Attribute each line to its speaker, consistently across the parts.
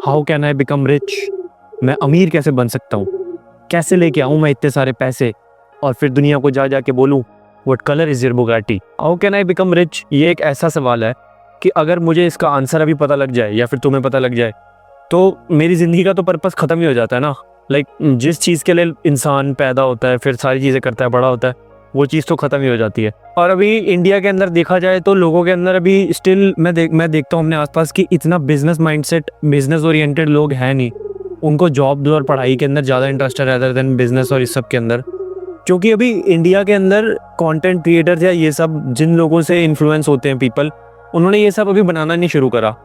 Speaker 1: How can I become rich, मैं अमीर कैसे बन सकता हूँ, कैसे लेके आऊँ मैं इतने सारे पैसे और फिर दुनिया को जा जा के बोलूँ what colour is your Bugatti. How can I become rich, ये एक ऐसा सवाल है कि अगर मुझे इसका आंसर अभी पता लग जाए या फिर तुम्हें पता लग जाए तो मेरी ज़िंदगी का तो पर्पस ख़त्म ही हो जाता है ना। लाइक जिस चीज़ के लिए इंसान पैदा होता है, फिर सारी चीज़ें करता है, बड़ा होता है, वो चीज़ तो ख़त्म ही हो जाती है। और अभी इंडिया के अंदर देखा जाए तो लोगों के अंदर अभी स्टिल मैं देखता हूँ अपने आसपास कि इतना बिजनेस माइंडसेट, बिजनेस ओरिएंटेड लोग हैं नहीं। उनको जॉब और पढ़ाई के अंदर ज़्यादा इंटरेस्ट है रैदर देन बिजनेस और इस सब के अंदर। क्योंकि अभी इंडिया के अंदर कंटेंट क्रिएटर्स या ये सब जिन लोगों से इन्फ्लुएंस होते हैं पीपल, उन्होंने ये सब अभी बनाना नहीं शुरू करा।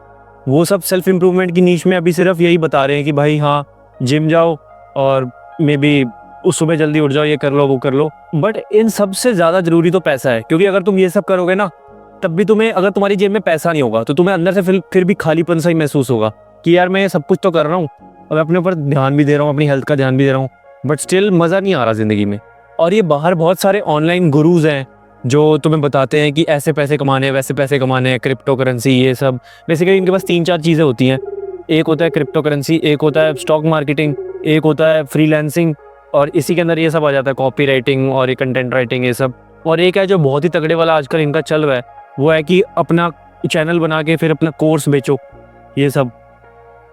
Speaker 1: वो सब सेल्फ इम्प्रूवमेंट की नीश में अभी सिर्फ यही बता रहे हैं कि भाई हाँ जिम जाओ और मे बी उस सुबह जल्दी उठ जाओ, ये कर लो वो कर लो। बट इन सबसे ज़्यादा ज़रूरी तो पैसा है, क्योंकि अगर तुम ये सब करोगे ना तब भी तुम्हें, अगर तुम्हारी जेब में पैसा नहीं होगा तो तुम्हें अंदर से फिर भी खालीपन सा ही महसूस होगा कि यार मैं सब कुछ तो कर रहा हूँ और अपने ऊपर ध्यान भी दे रहा हूँ, अपनी हेल्थ का ध्यान भी दे रहा हूँ, बट स्टिल मज़ा नहीं आ रहा ज़िंदगी में। और ये बाहर बहुत सारे ऑनलाइन गुरुज हैं जो तुम्हें बताते हैं कि ऐसे पैसे कमाने हैं, वैसे पैसे कमाने हैं, क्रिप्टो करेंसी, ये सब। बेसिकली इनके पास 3-4 चीज़ें होती हैं। एक होता है क्रिप्टो करेंसी, एक होता है स्टॉक मार्केटिंग, एक होता है फ्रीलांसिंग, और इसी के अंदर ये सब आ जाता है कॉपी राइटिंग और ये कंटेंट राइटिंग, ये सब। और एक है जो बहुत ही तगड़े वाला आजकल इनका चल रहा है, वो है कि अपना चैनल बना के फिर अपना कोर्स बेचो, ये सब।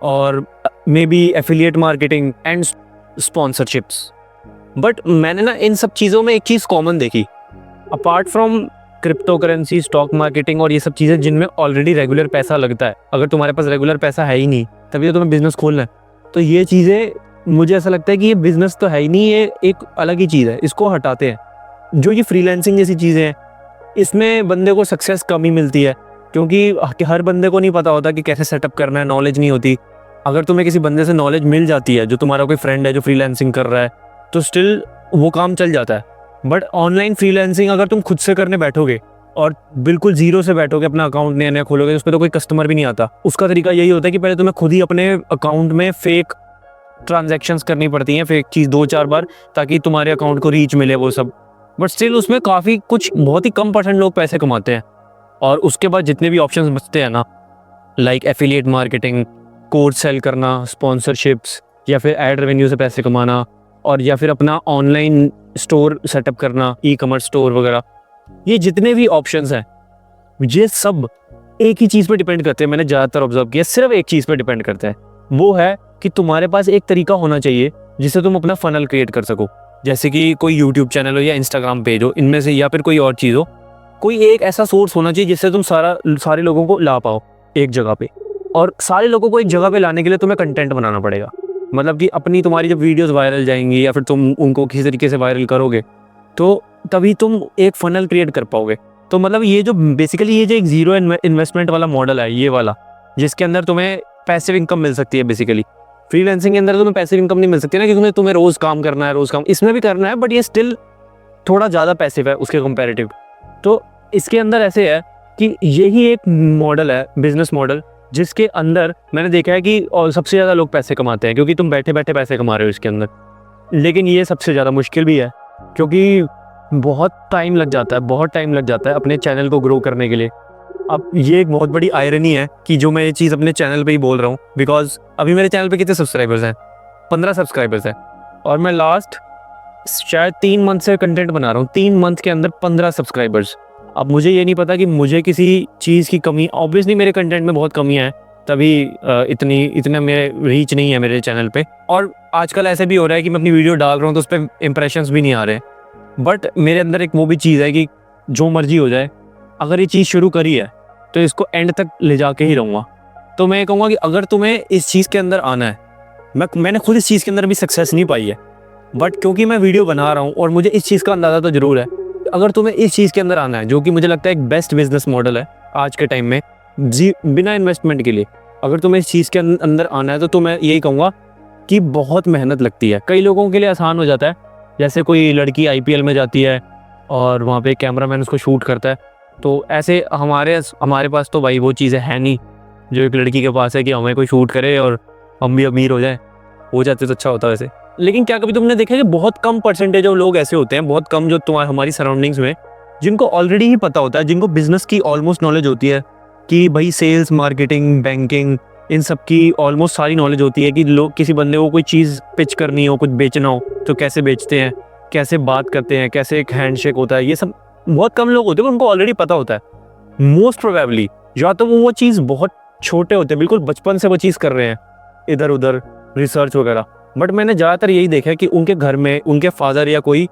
Speaker 1: और may be affiliate marketing and sponsorships. But मैंने ना इन सब चीज़ों में एक चीज़ कॉमन देखी, apart from crypto currency, stock marketing और ये सब चीज़ें जिनमें ऑलरेडी रेगुलर पैसा लगता है। अगर तुम्हारे पास रेगुलर पैसा है ही नहीं तभी तो तुम्हें बिजनेस खोलना है। तो ये चीज़ें मुझे ऐसा लगता है कि ये बिजनेस तो है ही नहीं, ये एक अलग ही चीज़ है, इसको हटाते हैं। जो ये फ्रीलांसिंग जैसी चीज़ें हैं, इसमें बंदे को सक्सेस कम ही मिलती है, क्योंकि हर बंदे को नहीं पता होता कि कैसे सेटअप करना है, नॉलेज नहीं होती। अगर तुम्हें किसी बंदे से नॉलेज मिल जाती है, जो तुम्हारा कोई फ्रेंड है जो फ्रीलांसिंग कर रहा है, तो स्टिल वो काम चल जाता है। बट ऑनलाइन फ्रीलांसिंग अगर तुम खुद से करने बैठोगे और बिल्कुल जीरो से बैठोगे, अपना अकाउंट नया नया खोलोगे, उस पर तो कोई कस्टमर भी नहीं आता। उसका तरीका यही होता है कि पहले तुम्हें खुद ही अपने अकाउंट में फेक ट्रांजैक्शंस करनी पड़ती हैं, फेक चीज़ 2-4 बार, ताकि तुम्हारे अकाउंट को रीच मिले, वो सब। बट स्टिल उसमें काफ़ी कुछ, बहुत ही कम % लोग पैसे कमाते हैं। और उसके बाद जितने भी ऑप्शंस बचते हैं ना, like affiliate marketing, course sell करना, स्पॉन्सरशिप्स, या फिर एड रेवेन्यू से पैसे कमाना, और या फिर अपना ऑनलाइन स्टोर सेटअप करना, ई कॉमर्स स्टोर वगैरह, ये जितने भी ऑप्शंस हैं, ये सब एक ही चीज़ पे डिपेंड करते हैं। मैंने ज़्यादातर ऑब्जर्व किया, सिर्फ एक चीज़ पे डिपेंड करते हैं। वो है कि तुम्हारे पास एक तरीका होना चाहिए जिससे तुम अपना फनल क्रिएट कर सको। जैसे कि कोई यूट्यूब चैनल हो या इंस्टाग्राम पेज हो, इनमें से, या फिर कोई और चीज़ हो। कोई एक ऐसा सोर्स होना चाहिए जिससे तुम सारे लोगों को ला पाओ एक जगह पे। और सारे लोगों को एक जगह पे लाने के लिए तुम्हें कंटेंट बनाना पड़ेगा। मतलब कि तुम्हारी जब वीडियोस वायरल जाएंगी या फिर तुम उनको किसी तरीके से वायरल करोगे, तो तभी तुम एक फनल क्रिएट कर पाओगे। तो मतलब ये जो बेसिकली ये जो एक जीरो इन्वेस्टमेंट वाला मॉडल है, ये वाला, जिसके अंदर तुम्हें पैसिव इनकम मिल सकती है। बेसिकली फ्रीलांसिंग के अंदर तुम्हें पैसिव इनकम नहीं मिल सकती ना, क्योंकि तुम्हें रोज़ काम करना है, रोज़ काम इसमें भी करना है, बट ये स्टिल थोड़ा ज़्यादा पैसिव है उसके कंपेरेटिव। तो इसके अंदर ऐसे है कि यही एक मॉडल है, बिजनेस मॉडल, जिसके अंदर मैंने देखा है कि और सबसे ज़्यादा लोग पैसे कमाते हैं, क्योंकि तुम बैठे बैठे पैसे कमा रहे हो इसके अंदर। लेकिन ये सबसे ज़्यादा मुश्किल भी है, क्योंकि बहुत टाइम लग जाता है अपने चैनल को ग्रो करने के लिए। अब ये एक बहुत बड़ी आयरनी है कि जो मैं ये चीज़ अपने चैनल पे ही बोल रहा हूँ, बिकॉज अभी मेरे चैनल पे कितने सब्सक्राइबर्स हैं? 15 सब्सक्राइबर्स हैं। और मैं लास्ट शायद 3 मंथ से कंटेंट बना रहा हूँ, 3 मंथ के अंदर 15 सब्सक्राइबर्स। अब मुझे ये नहीं पता कि मुझे किसी चीज़ की कमी, ऑब्वियसली मेरे कंटेंट में बहुत कमियाँ हैं, तभी इतना मेरे रीच नहीं है मेरे चैनल पे। और आजकल ऐसे भी हो रहा है कि मैं अपनी वीडियो डाल रहा हूँ तो उस पर इंप्रेशंस भी नहीं आ रहे। बट मेरे अंदर एक वो भी चीज़ है कि जो मर्जी हो जाए, अगर ये चीज़ शुरू करी है तो इसको एंड तक ले जाके ही रहूँगा। तो मैं कहूँगा कि अगर तुम्हें इस चीज़ के अंदर आना है, मैंने खुद इस चीज़ के अंदर भी सक्सेस नहीं पाई है, बट क्योंकि मैं वीडियो बना रहा हूँ और मुझे इस चीज़ का अंदाज़ा तो ज़रूर है, अगर तुम्हें इस चीज़ के अंदर आना है, जो कि मुझे लगता है एक बेस्ट बिजनेस मॉडल है आज के टाइम में, बिना इन्वेस्टमेंट के लिए, अगर तुम्हें इस चीज़ के अंदर आना है, तो मैं यही कहूँगा कि बहुत मेहनत लगती है। कई लोगों के लिए आसान हो जाता है, जैसे कोई लड़की IPL में जाती है और वहाँ पे कैमरामैन उसको शूट करता है। तो ऐसे हमारे पास तो भाई वो चीज़ें हैं नहीं जो एक लड़की के पास है कि हमें कोई शूट करे और हम भी अमीर हो जाते तो अच्छा होता वैसे। लेकिन क्या कभी तुमने देखा कि बहुत कम % ऑफ लोग ऐसे होते हैं, बहुत कम, जो हमारी सराउंडिंग्स में, जिनको ऑलरेडी ही पता होता है, जिनको बिजनेस की ऑलमोस्ट नॉलेज होती है कि भाई सेल्स, मार्केटिंग, बैंकिंग, इन सब की ऑलमोस्ट सारी नॉलेज होती है कि लोग किसी बंदे को कोई चीज़ पिच करनी हो, कुछ बेचना हो तो कैसे बेचते हैं, कैसे बात करते हैं, कैसे एक हैंडशेक होता है। ये सब बहुत कम लोग होते हैं उनको ऑलरेडी पता होता है मोस्ट प्रोबेबली, या तो वो चीज़ बहुत छोटे होते हैं, बिल्कुल बचपन से वो चीज़ कर रहे हैं इधर उधर रिसर्च वगैरह। बट मैंने ज़्यादातर यही देखा है कि उनके घर में उनके फादर या कोई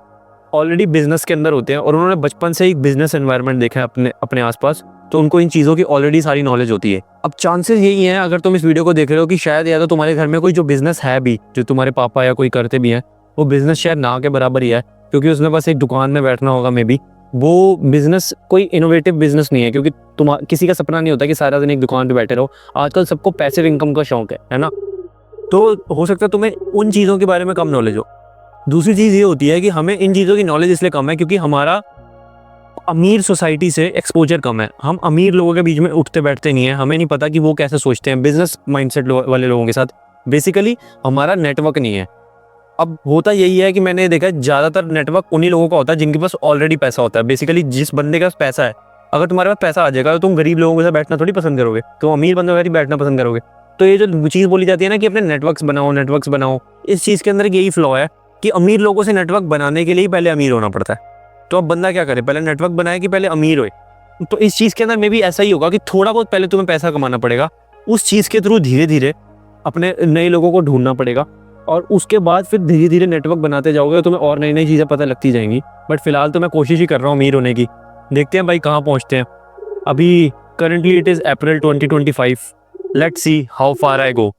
Speaker 1: ऑलरेडी बिजनेस के अंदर होते हैं और उन्होंने बचपन से एक बिजनेस एनवायरनमेंट देखा है अपने अपने आसपास, तो उनको इन चीज़ों की ऑलरेडी सारी नॉलेज होती है। अब चांसेस यही हैं अगर तुम इस वीडियो को देख रहे हो कि शायद या तो तुम्हारे घर में कोई जो बिजनेस है भी, जो तुम्हारे पापा या कोई करते भी हैं, वो बिजनेस शायद ना के बराबर ही है, क्योंकि उसने बस एक दुकान में बैठना होगा मे बी। वो बिजनेस कोई इनोवेटिव बिजनेस नहीं है, क्योंकि तुम किसी का सपना नहीं होता कि सारा दिन एक दुकान पे बैठे रहो। आजकल सबको पैसिव इनकम का शौक है ना। तो हो सकता है तुम्हें उन चीज़ों के बारे में कम नॉलेज हो। दूसरी चीज़ ये होती है कि हमें इन चीज़ों की नॉलेज इसलिए कम है क्योंकि हमारा अमीर सोसाइटी से एक्सपोजर कम है। हम अमीर लोगों के बीच में उठते बैठते नहीं हैं, हमें नहीं पता कि वो कैसे सोचते हैं बिजनेस माइंडसेट वाले लोगों के साथ। बेसिकली हमारा नेटवर्क नहीं है। अब होता यही है कि मैंने देखा है ज़्यादातर नेटवर्क उन्हीं लोगों का होता है जिनके पास ऑलरेडी पैसा होता है। बेसिकली जिस बंदे के पास पैसा है, अगर तुम्हारे पास पैसा आ जाएगा तो तुम गरीब लोगों के साथ बैठना थोड़ी पसंद करोगे, तुम अमीर बंदों के साथ बैठना पसंद करोगे। तो ये जो चीज़ बोली जाती है ना कि अपने नेटवर्क्स बनाओ, इस चीज़ के अंदर यही फ्लॉ है कि अमीर लोगों से नेटवर्क बनाने के लिए पहले अमीर होना पड़ता है। तो अब बंदा क्या करे, पहले नेटवर्क बनाए कि पहले अमीर होए। तो इस चीज़ के अंदर में भी ऐसा ही होगा कि थोड़ा बहुत पहले तुम्हें पैसा कमाना पड़ेगा, उस चीज़ के थ्रू धीरे धीरे अपने नए लोगों को ढूंढना पड़ेगा, और उसके बाद फिर धीरे धीरे नेटवर्क बनाते जाओगे, तुम्हें और नई नई चीज़ें पता लगती जाएंगी। बट फिलहाल तो मैं कोशिश ही कर रहा हूँ अमीर होने की। देखते हैं भाई कहाँ पहुँचते हैं। अभी currently it is April 2025। Let's see how far I go.